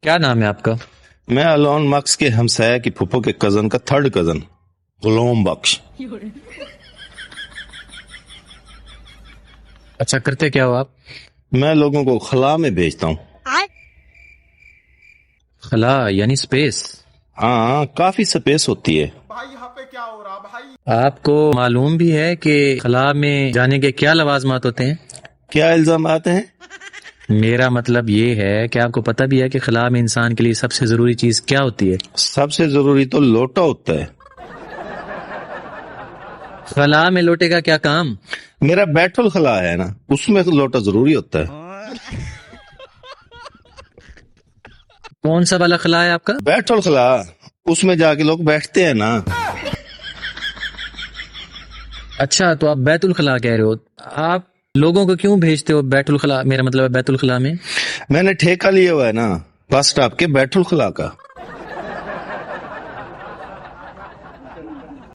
کیا نام ہے آپ کا؟ میں الون مکس کے ہمسایہ کی پھپھو کے کزن کا تھرڈ کزن غلام بخش۔ اچھا، کرتے کیا ہو آپ؟ میں لوگوں کو خلا میں بھیجتا ہوں۔ خلا یعنی سپیس؟ ہاں، کافی سپیس ہوتی ہے۔ آپ کو معلوم بھی ہے کہ خلا میں جانے کے کیا لوازمات ہوتے ہیں؟ کیا الزامات ہیں؟ میرا مطلب یہ ہے کہ آپ کو پتہ بھی ہے کہ خلا میں انسان کے لیے سب سے ضروری چیز کیا ہوتی ہے؟ سب سے ضروری تو لوٹا ہوتا ہے۔ خلا میں لوٹے کا کیا کام؟ میرا بیت الخلا ہے نا، اس میں لوٹا ضروری ہوتا ہے۔ کون سا والا خلا ہے آپ کا؟ بیت الخلا، اس میں جا کے لوگ بیٹھتے ہیں نا۔ اچھا، تو آپ بیت الخلا کہہ رہے ہو۔ آپ لوگوں کو کیوں بھیجتے ہو بیت الخلا؟ میرا مطلب ہے بیت الخلا میں۔ میں نے ٹھیکہ لیا ہوا ہے نا بس اسٹاپ کے بیت الخلا کا۔